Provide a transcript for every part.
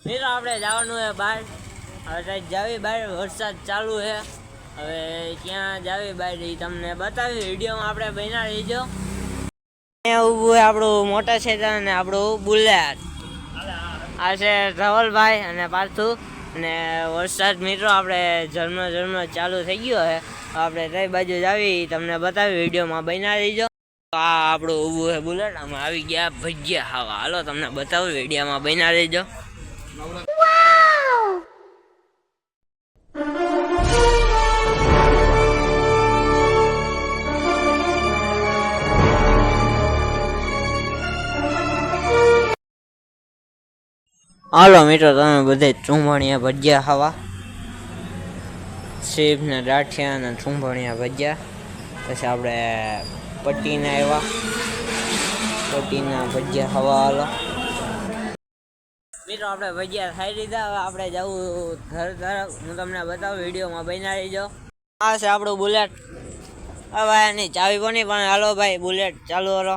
મિત્રો આપણે જવાનું છે બહાર. હવે જાવી બહાર, વરસાદ ચાલુ છે. હવે ક્યાં જાવી બહાર એ તમને બતાવી વિડીયોમાં આપણે બન્યા રહીજો. અહીંયા ઊભું છે આપણું મોટરસાઇકલ અને આપણું બુલેટ. આ છે ધવલભાઈ અને પાર્થુ. અને વરસાદ મિત્રો આપણે ઝરમર ચાલુ થઈ ગયો છે. આપણે કઈ બાજુ જાવી તમને બતાવી વિડીયોમાં બન્યા રહીજો. આ આપણું ઊભું છે બુલેટ. આમાં આવી ગયા ભજીયા ખાવા. હાલો તમને બતાવું વિડીયોમાં બન્યા રહીજો. હાલો મિત્રો તમે બધે ચૂંભણિયા ભજીયા ખાવા. સેબ ને ગાંઠિયા ને ચૂંભણિયા ભજીયા. પછી આપણે પટ્ટીના આવ્યા, પટ્ટીના ભજીયા ખાવા. હાલો મિત્રો આપણે ભજીયા ખાઈ લીધા. હવે આપણે જવું ઘર તરફ. હું તમને બતાવું વિડીયોમાં બન્યા રહીજો. આ છે આપણું બુલેટ. હવે એની ચાવી કોની પણ. હાલો ભાઈ બુલેટ ચાલુ કરો.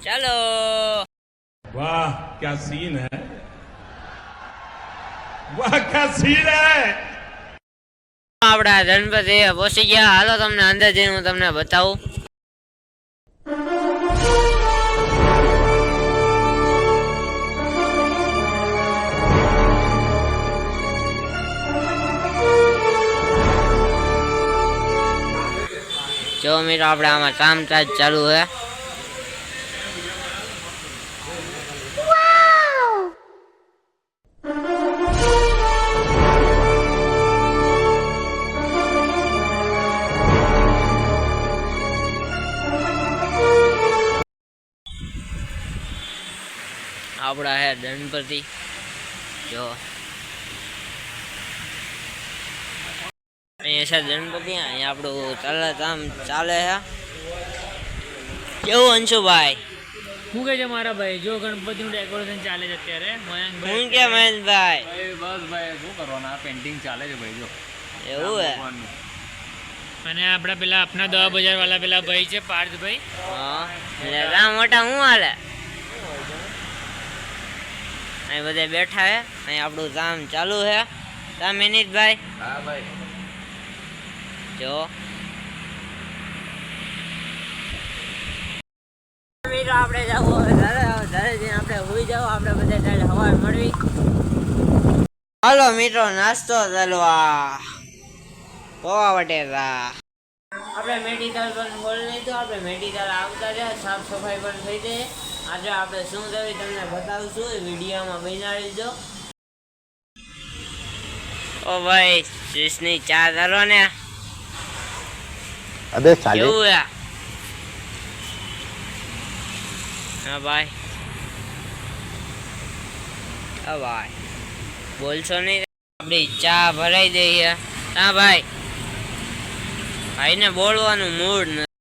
चलो वाह क्या सीन है, वाह क्या सीन है. આપડા ગણપતિ પહોંચી ગયા. હાલો તમને અંદર જઈને હું તમને બતાવું. જો મિત્રો આપણે આમાં કામકાજ ચાલુ છે. આપડા હે ગણપતિ. જો અહીંયા છે ગણપતિ. અહીંયા આપણું તલત આમ ચાલે છે. કેવું અંશુભાઈ? શું કહે છે મારા ભાઈ? જો ગણપતિનું ડેકોરેશન ચાલે છે અત્યારે. હું કે મહેશભાઈ? બસ ભાઈ શું કરવાનું, આ પેન્ટિંગ ચાલે છે ભાઈ. જો એવું હે. અને આપણા પેલા આપના 10,000 વાળા પેલા ભાઈ છે પાર્થભાઈ. હા એટલે રામ મોટા હું હાલે. અહીં બધા બેઠા હે. અહીં આપણું કામ ચાલુ છે. કામ મિનિટભાઈ. હા ભાઈ. જો મિત્રો આપણે જવું હવે ઘરે જઈને આપણે હોઈ જાવ. આપણે બધા ત્યારે હવા મળવી. હાલો મિત્રો નાસ્તો ચાલવા. પોવા બટેટા. આપણે મેડિકલ પણ બોલી લીધું. આપણે મેડિકલ આવતા રહ્યા. સાફ સફાઈ પણ થઈ જાય. આજે આપણે શું થયું તમને બતાવશું. વિડીયોમાં બન્યા રહેજો. ઓ ભાઈ જ્યુસની ચા ધરો ને. अबे साले કેવું હે? હા ભાઈ. હા ભાઈ બોલશો નહીં. આપણી ચા ભરાઈ દઈએ. હા ભાઈ. ભાઈને બોલવાનું મૂડ નથી.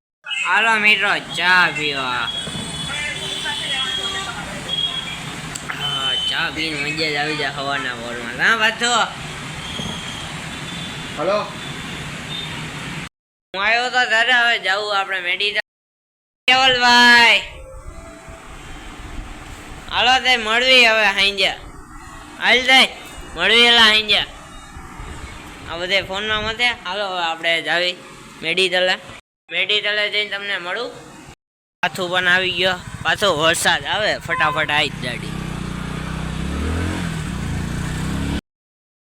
હાલો મિત્રો ચા પીવા. હા ચા પીને મજા જ આવી જાય હવાના બોરમાં. હા પાછો हेलो હું આવ્યો તો ત્યારે. હવે જવું આપણે મેડિકલ. કેવલભાઈ હાલો તે મળવી. હવે હાંજ્યા હાલ જાય મળવી. એલા હાંજ્યા આ બધે ફોનમાં મતે. હાલો હવે આપણે જાવી મેડિકલે. મેડિકલે જઈને તમને મળું. પાછું પણ આવી ગયો. પાછો વરસાદ આવે ફટાફટ આવી જ ગાડી.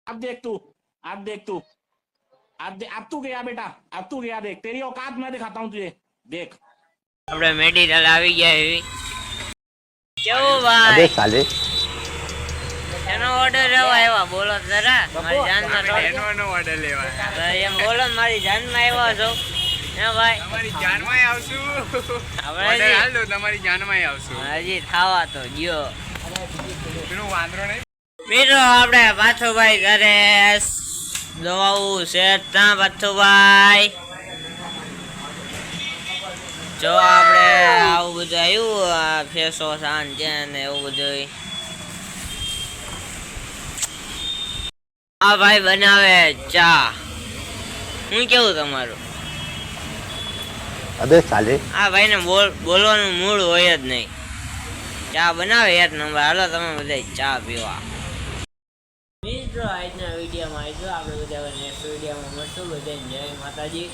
अब देख तू, अब देख तू, अब तू गया बेटा, अब तू गया. देख तेरी औकात मैं दिखाता हूँ तुझे. देख આપણે મેડિકલ આવી ગયા. એવી કેવું अबे ભાઈ? साले એનો ઓર્ડર લેવા આવ્યા. બોલો જરા મારી જાનમાં ઓર્ડર લેવા એમ બોલો ને મારી જાનમાં આવ્યા છો. હે ભાઈ તમારી જાનમાં આવશું. આપણે હાલ દો તમારી જાનમાં આવશું. હજી ખાવા તો ગયો. એનું વાંદરો નહીં. મિત્રો આપણે પાછુભાઈ ઘરે દવાવું છે ત્યાં. પાછુભાઈ જો આપણે આવું બધું આવ્યું. ફેસો સાન છે ને એવું બધું. આ ભાઈ બનાવે ચા. હું કેવું તમારું? अबे साले આ ભાઈને બોલવાનું મૂડ હોય જ નહીં. ચા બનાવે એક નંબર. હાલો તમે બધા ચા પીવા. મિત્રો આજના વિડીયોમાં આપણે બધા નેક્સ્ટ વિડીયોમાં મળશું. બધા જય માતાજી.